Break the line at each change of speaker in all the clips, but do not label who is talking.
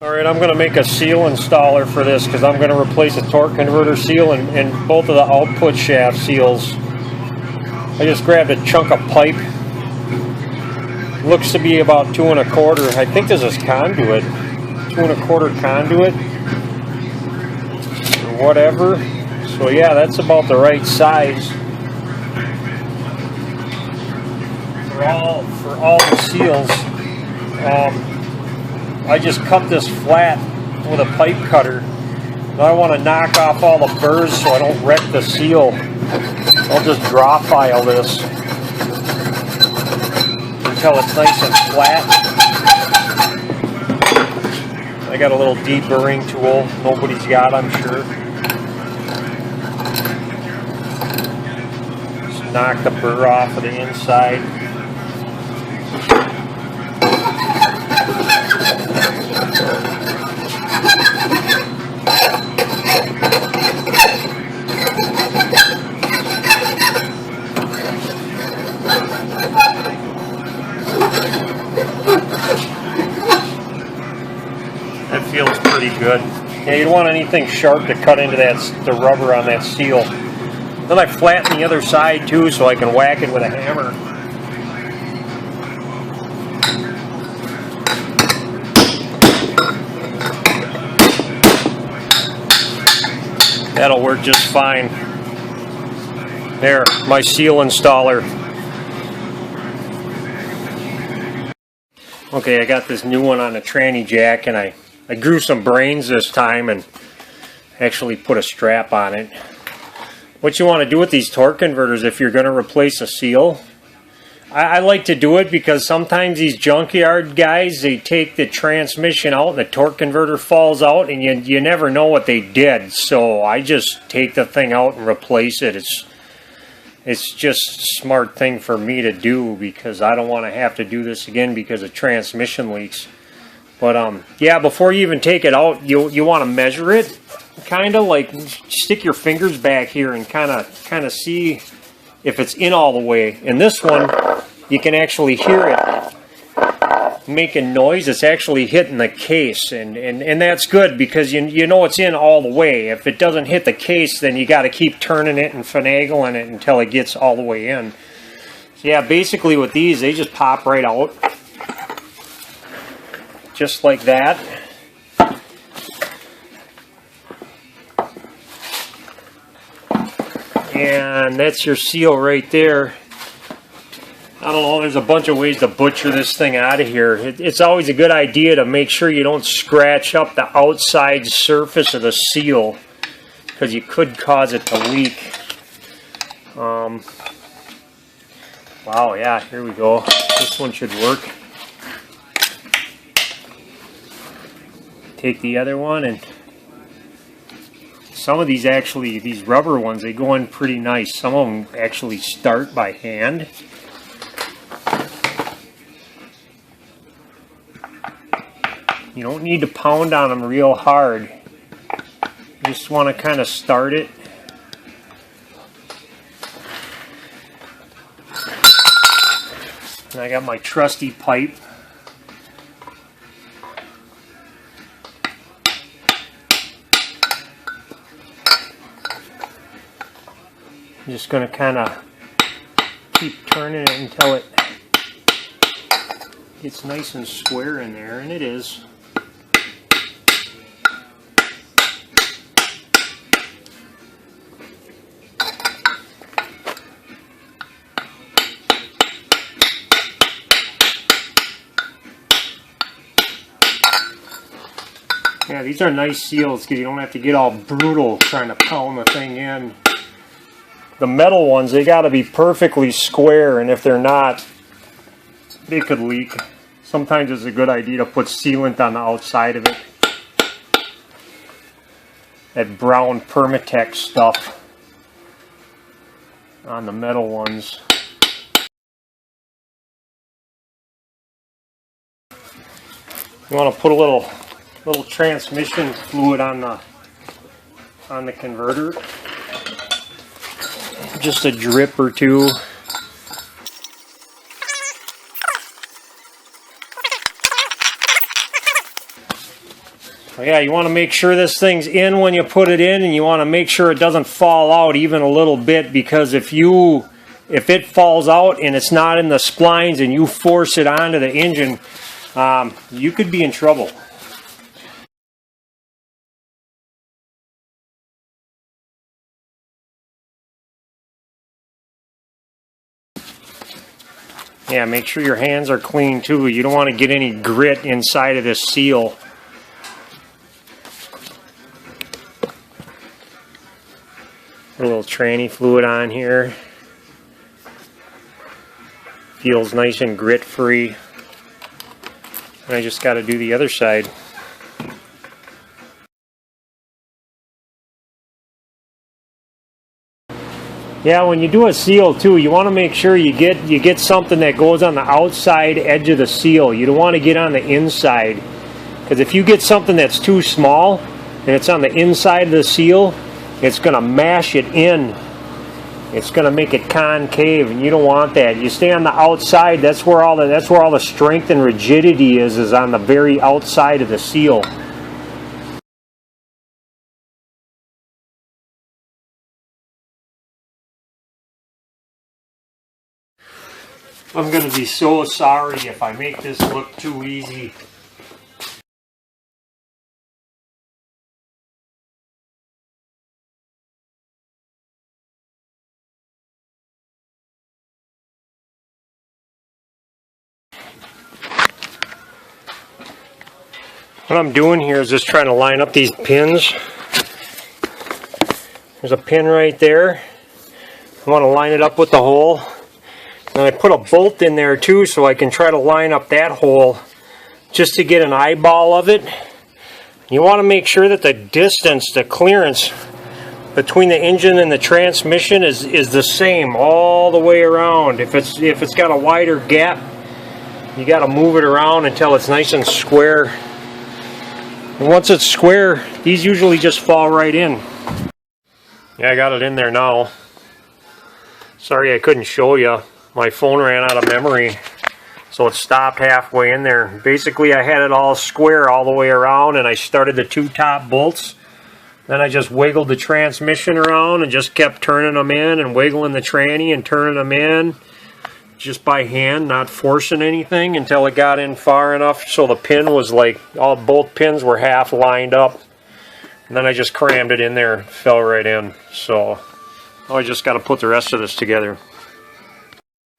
Alright, I'm going to make a seal installer for this because I'm going to replace a torque converter seal and both of the output shaft seals. I just grabbed a chunk of pipe. Looks to be about 2 1/4. I think this is conduit. 2 1/4 conduit. Or whatever. So yeah, that's about the right size. For all the seals. I just cut this flat with a pipe cutter. Now I want to knock off all the burrs so I don't wreck the seal. I'll just draw file this until it's nice and flat. I got a little deburring tool. Nobody's got, I'm sure. Just knock the burr off of the inside. That feels pretty good. Yeah, you don't want anything sharp to cut into the rubber on that seal. Then I flatten the other side too so I can whack it with a hammer. That'll work just fine. There, my seal installer. Okay, I got this new one on a tranny jack, and I grew some brains this time and actually put a strap on it. What you want to do with these torque converters if you're going to replace a seal, I like to do it because sometimes these junkyard guys, they take the transmission out and the torque converter falls out and you never know what they did. So I just take the thing out and replace it. It's just a smart thing for me to do because I don't want to have to do this again because of transmission leaks. But yeah, before you even take it out, you want to measure it, kind of like stick your fingers back here and kind of see if it's in all the way. And this one, you can actually hear it making noise. It's actually hitting the case, and that's good because you know it's in all the way. If it doesn't hit the case, then you got to keep turning it and finagling it until it gets all the way in. So yeah, basically with these, they just pop right out. Just like that. And that's your seal right there. I don't know, there's a bunch of ways to butcher this thing out of here. It's always a good idea to make sure you don't scratch up the outside surface of the seal because you could cause it to leak. Wow, yeah, here we go. This one should work. Take the other one, and some of these actually, these rubber ones, they go in pretty nice. Some of them actually start by hand. You don't need to pound on them real hard. You just want to kind of start it. And I got my trusty pipe. I'm just going to kind of keep turning it until it gets nice and square in there, and it is. Yeah, these are nice seals because you don't have to get all brutal trying to pound the thing in. The metal ones, they got to be perfectly square, and if they're not, they could leak. Sometimes it's a good idea to put sealant on the outside of it. That brown Permatex stuff on the metal ones. You want to put a little transmission fluid on the converter. Just a drip or two. So yeah, you want to make sure this thing's in when you put it in, and you want to make sure it doesn't fall out even a little bit, because if it falls out and it's not in the splines and you force it onto the engine, you could be in trouble. Yeah, make sure your hands are clean too. You don't want to get any grit inside of this seal. A little tranny fluid on here. Feels nice and grit free. And I just got to do the other side. Yeah, when you do a seal too, you want to make sure you get something that goes on the outside edge of the seal. You don't want to get on the inside, because if you get something that's too small and it's on the inside of the seal, it's going to mash it in. It's going to make it concave, and you don't want that. You stay on the outside. That's where all the strength and rigidity is on the very outside of the seal. I'm going to be so sorry if I make this look too easy. What I'm doing here is just trying to line up these pins. There's a pin right there. I want to line it up with the hole. And I put a bolt in there too, so I can try to line up that hole just to get an eyeball of it. You want to make sure that the distance, the clearance between the engine and the transmission is the same all the way around. If it's got a wider gap, you got to move it around until it's nice and square. And once it's square, these usually just fall right in. Yeah, I got it in there now. Sorry I couldn't show you. My phone ran out of memory, so it stopped halfway in there. Basically, I had it all square all the way around, and I started the two top bolts. Then I just wiggled the transmission around and just kept turning them in and wiggling the tranny and turning them in just by hand, not forcing anything, until it got in far enough so the pin was like, both pins were half lined up. And then I just crammed it in there, fell right in. So now I just got to put the rest of this together.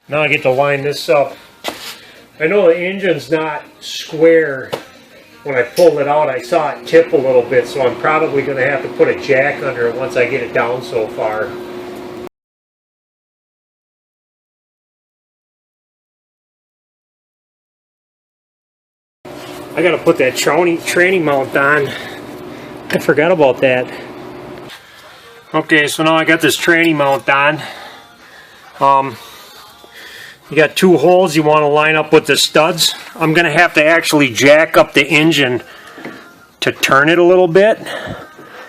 Now I get to line this up. I know the engine's not square. When I pulled it out, I saw it tip a little bit, so I'm probably going to have to put a jack under it once I get it down so far. I got to put that tranny mount on. I forgot about that. Okay, so now I got this tranny mount on. You got two holes you want to line up with the studs. I'm going to have to actually jack up the engine to turn it a little bit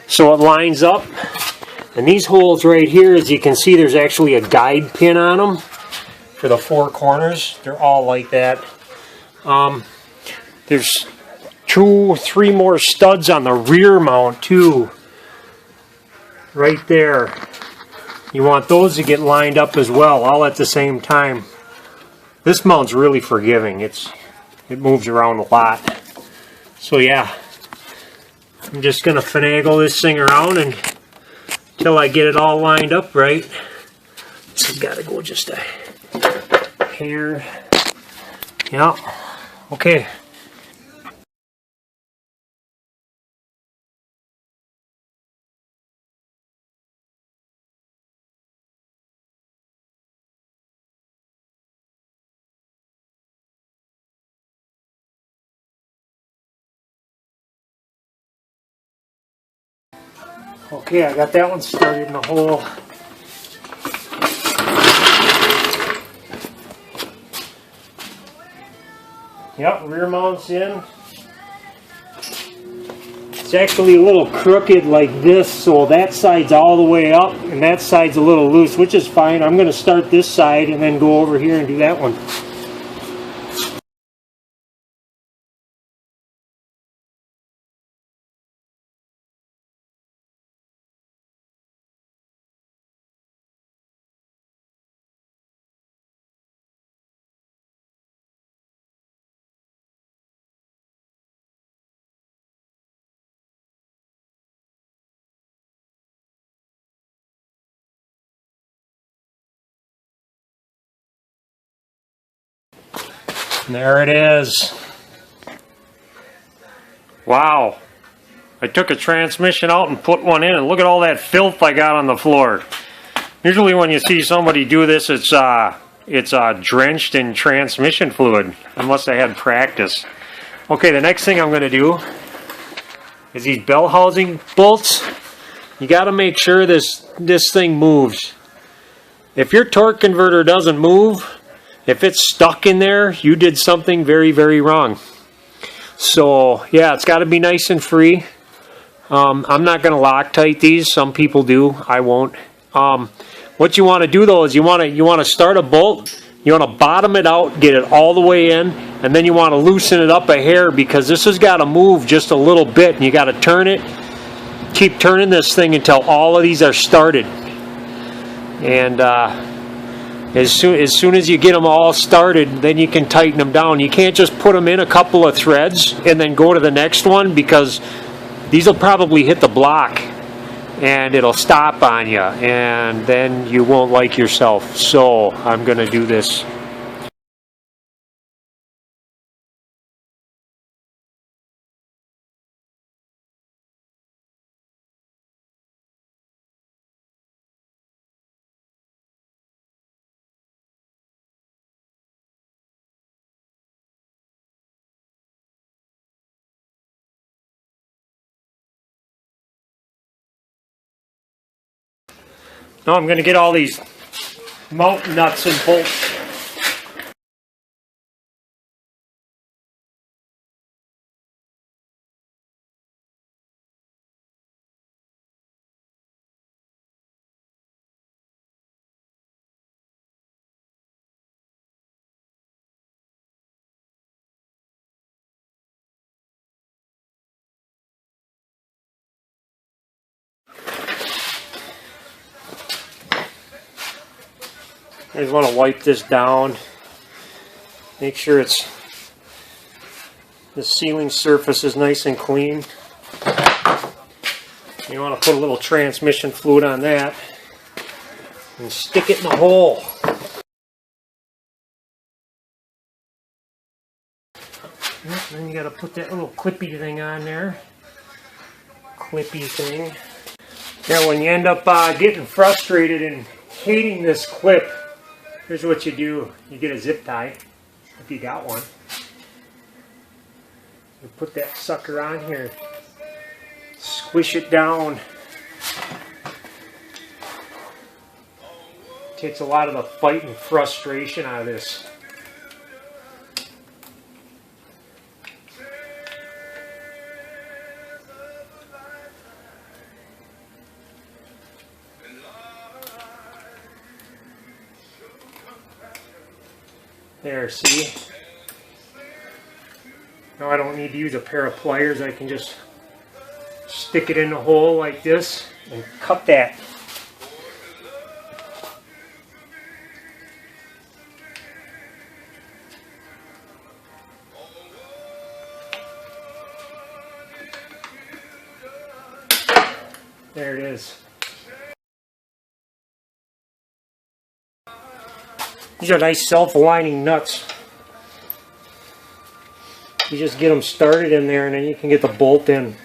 so it lines up. And these holes right here, as you can see, there's actually a guide pin on them for the four corners. They're all like that. There's 2 or 3 more studs on the rear mount too. Right there. You want those to get lined up as well, all at the same time. This mount's really forgiving. It moves around a lot. So yeah, I'm just going to finagle this thing around until I get it all lined up right. This has got to go just a hair. Yeah, okay. Okay, I got that one started in the hole. Yep, rear mount's in. It's actually a little crooked like this, so that side's all the way up and that side's a little loose, which is fine. I'm going to start this side and then go over here and do that one. There it is. Wow. I took a transmission out and put one in, and look at all that filth I got on the floor. Usually when you see somebody do this, it's drenched in transmission fluid, unless I had practice. Okay, the next thing I'm going to do is these bell housing bolts. You got to make sure this thing moves. If your torque converter doesn't move, if it's stuck in there, you did something very, very wrong. So yeah, it's got to be nice and free. I'm not going to Loctite these. Some people do. I won't. What you want to do though is you want to start a bolt. You want to bottom it out, get it all the way in, and then you want to loosen it up a hair, because this has got to move just a little bit, and you got to turn it. Keep turning this thing until all of these are started. And as soon as you get them all started, then you can tighten them down. You can't just put them in a couple of threads and then go to the next one, because these will probably hit the block and it'll stop on you, and then you won't like yourself. So I'm going to do this. Now I'm going to get all these mount nuts and bolts. I just want to wipe this down. Make sure the sealing surface is nice and clean. You want to put a little transmission fluid on that and stick it in the hole. Then you got to put that little clippy thing on there. Clippy thing. Now when you end up getting frustrated and hating this clip, here's what you do. You get a zip tie, if you got one. You put that sucker on here. Squish it down. Takes a lot of the fight and frustration out of this. There, see? Now I don't need to use a pair of pliers. I can just stick it in the hole like this and cut that. There it is. These are nice self-aligning nuts. You just get them started in there and then you can get the bolt in.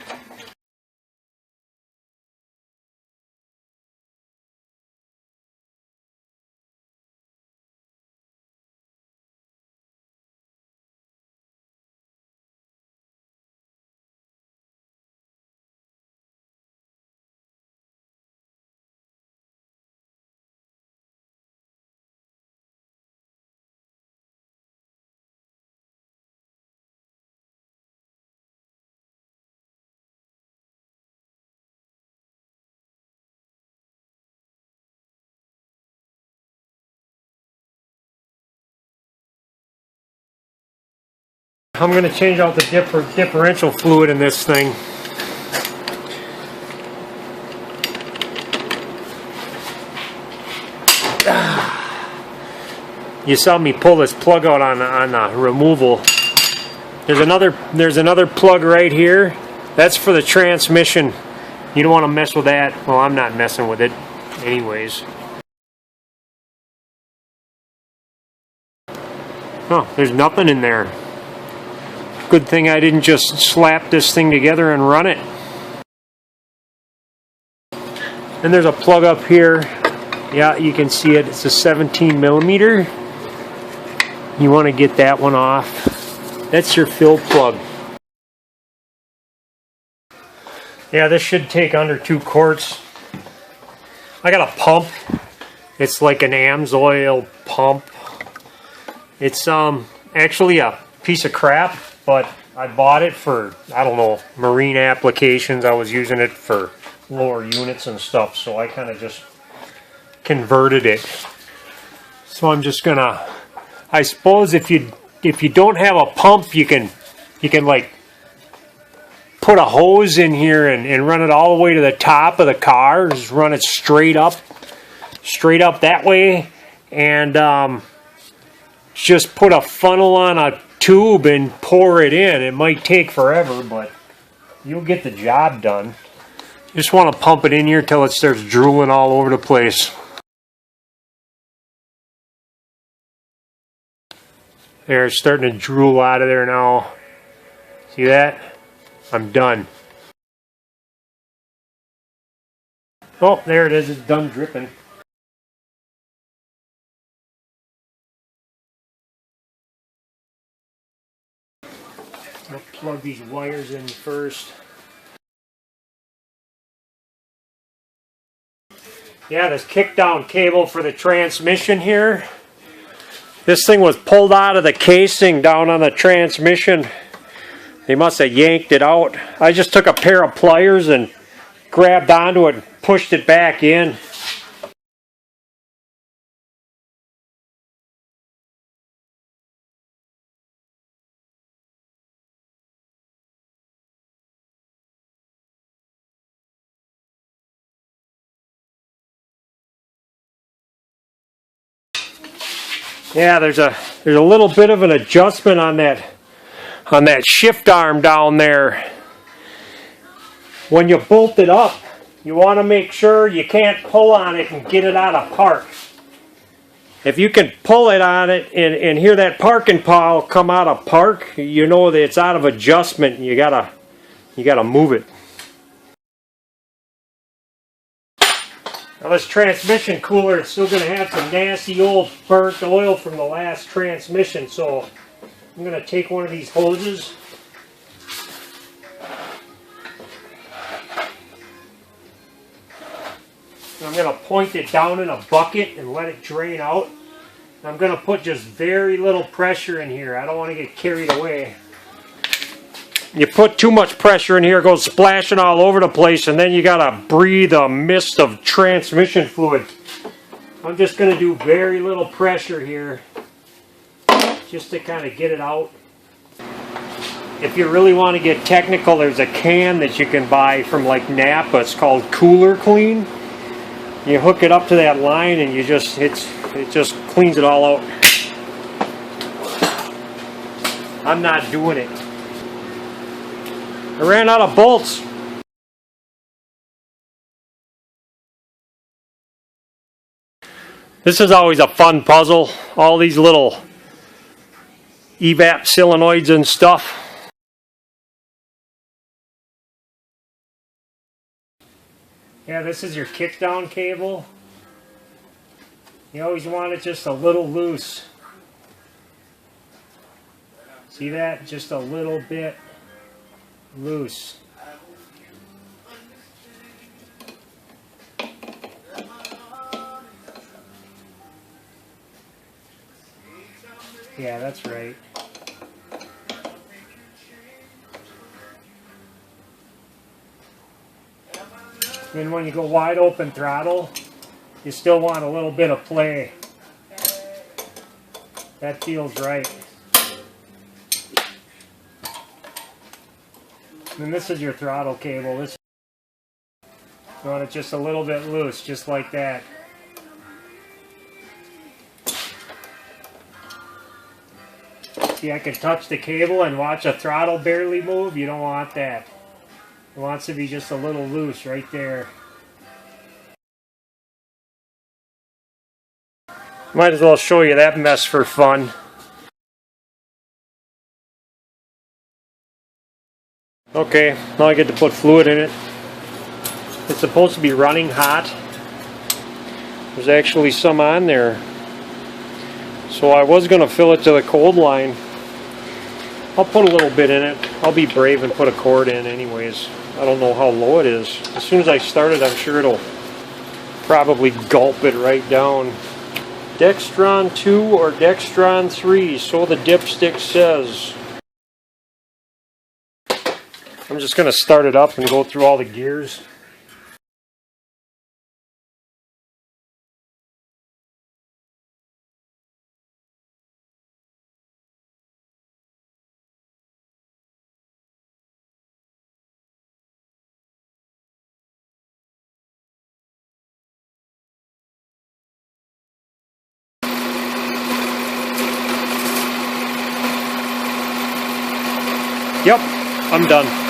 I'm going to change out the differential fluid in this thing. You saw me pull this plug out on removal. There's another plug right here. That's for the transmission. You don't want to mess with that. Well, I'm not messing with it anyways. Oh, there's nothing in there. Good thing I didn't just slap this thing together and run it. And there's a plug up here. Yeah, you can see it. It's a 17 millimeter. You want to get that one off. That's your fill plug. Yeah, this should take under 2 quarts. I got a pump. It's like an AMSOIL pump. It's actually a piece of crap, but I bought it for, I don't know, marine applications. I was using it for lower units and stuff, so I kind of just converted it. So I'm just gonna, I suppose if you don't have a pump, you can like put a hose in here and run it all the way to the top of the car. Just run it straight up that way, and just put a funnel on a tube and pour it in. It might take forever, but you'll get the job done. You just want to pump it in here till it starts drooling all over the place. There, it's starting to drool out of there now. See that? I'm done. Oh, there it is. It's done dripping. I'll plug these wires in first. Yeah, this kickdown cable for the transmission here. This thing was pulled out of the casing down on the transmission. They must have yanked it out. I just took a pair of pliers and grabbed onto it and pushed it back in. Yeah, there's a little bit of an adjustment on that shift arm down there. When you bolt it up, you want to make sure you can't pull on it and get it out of park. If you can pull it on it and hear that parking pile come out of park, you know that it's out of adjustment and you gotta move it. Now this transmission cooler is still going to have some nasty old burnt oil from the last transmission, so I'm going to take one of these hoses. I'm going to point it down in a bucket and let it drain out. I'm going to put just very little pressure in here. I don't want to get carried away. You put too much pressure in here, it goes splashing all over the place, and then you got to breathe a mist of transmission fluid. I'm just going to do very little pressure here, just to kind of get it out. If you really want to get technical, there's a can that you can buy from like Napa. It's called Cooler Clean. You hook it up to that line and it just cleans it all out. I'm not doing it. I ran out of bolts. This is always a fun puzzle. All these little evap solenoids and stuff. Yeah, this is your kickdown cable. You always want it just a little loose. See that? Just a little bit loose. Yeah, that's right. Then when you go wide open throttle, you still want a little bit of play. That feels right. And this is your throttle cable. You want it just a little bit loose, just like that. See, I can touch the cable and watch a throttle barely move. You don't want that. It wants to be just a little loose right there. Might as well show you that mess for fun. Okay, now I get to put fluid in it. It's supposed to be running hot. There's actually some on there. So I was going to fill it to the cold line. I'll put a little bit in it. I'll be brave and put a quart in anyways. I don't know how low it is. As soon as I start it, I'm sure it'll probably gulp it right down. Dextron 2 or Dextron 3, so the dipstick says. I'm just going to start it up and go through all the gears. Yep, I'm done.